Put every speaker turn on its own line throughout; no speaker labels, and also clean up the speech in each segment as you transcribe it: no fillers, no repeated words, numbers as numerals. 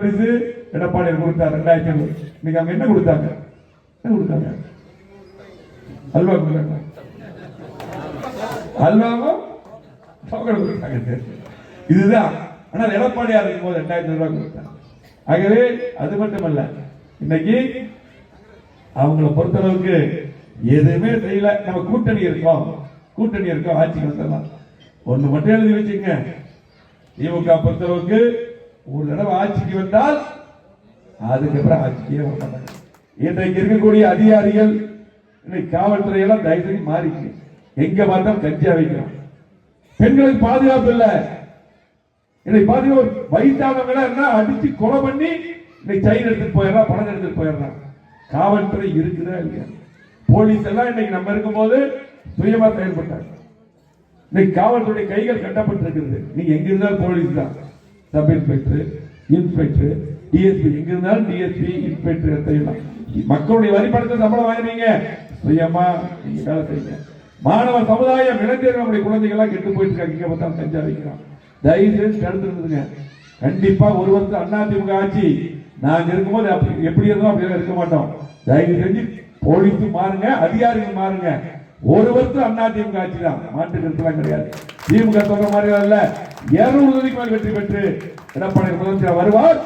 எடப்பாடி கொடுத்தார் 2000. இன்னைக்கு அவங்க என்ன கொடுத்தாங்க? அல்வா கொடுத்தாங்க. அல்வாவும் கொடுத்தாங்க. இதுதான். ஆனால் எடப்பாடியார் இருக்கும் போது 2000 ரூபாய் கொடுத்தாங்க. ஆகவே அது மட்டுமல்ல, இன்னைக்கு அவங்களை பொறுத்தளவுக்கு எதுவுமே செய்யல. நம்ம கூட்டணி இருக்கோம் ஆட்சிக்கு வந்துடலாம். ஒண்ணு மட்டும் எழுதி வச்சுங்க, திமுக பொறுத்தளவுக்கு ஒரு தடவை ஆட்சிக்கு வந்தால் அதுக்கப்புறம் ஆட்சிக்கே வர மாட்டாங்க. இன்றைக்கு இருக்கக்கூடிய அதிகாரிகள், இன்னைக்கு காவல்துறை எல்லாம் தயவு மாறிக்கு. எங்க பார்த்தாலும் கஞ்சா வைக்கிறோம். பெண்களுக்கு பாதுகாப்பு இல்லை. இன்னைக்கு பாதுகாப்பு வயசானவங்க அடிச்சு கொலை பண்ணி இன்னைக்கு செயின் எடுத்துட்டு போயிடலாம், பணம் எடுத்துட்டு போயிடலாம். காவல்துறை இருக்குதா இல்லையா? போலீஸ் எல்லாம் இன்னைக்கு நம்ம இருக்கும் போது சுயமா செயல்பட்டாங்க. இன்னைக்கு காவல்துறை கைகள் கட்டப்பட்டிருக்கிறது. நீங்க எங்க இருந்தாலும் போலீஸ் தான். சப் இன்ஸ்பெக்டர், இன்ஸ்பெக்டர், டிஎஸ்பி, எங்க இருந்தாலும் டிஎஸ்பி, இன்ஸ்பெக்டர். மக்களுடைய வரிப்பணத்தை சம்பளம் வாங்கினீங்க, சுயமா நீங்க வேலை செய்யுங்க. மாணவ சமுதாயம், இளைஞர்கள், நம்முடைய குழந்தைகள் எல்லாம் கெட்டு போயிட்டு இருக்காங்க. இங்க பார்த்தா கஞ்சா வைக்கிறோம். தயவு செய்து தடுத்துருந்துங்க. கண்டிப்பா ஒரு வருஷம் அதிமுக ஆட்சி நாங்க இருக்கும்போது எப்படி இருந்தோம் அப்படி இருக்க மாட்டோம். தயவு செஞ்சு போலீஸ் மாறுங்க, அதிகாரிகள் மாறுங்க. ஒரு வருஷம் அதிமுக ஆட்சி தான், மாற்றுக்கிறதுலாம் கிடையாது. திமுக சொல்ற மாதிரி அல்ல. 200 மேல் வெற்றி பெற்று எடப்பாடி முதலமைச்சர் வருவார்.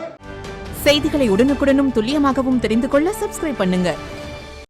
செய்திகளை உடனுக்குடனும் துல்லியமாகவும் தெரிந்து கொள்ள சப்ஸ்கிரைப் பண்ணுங்க.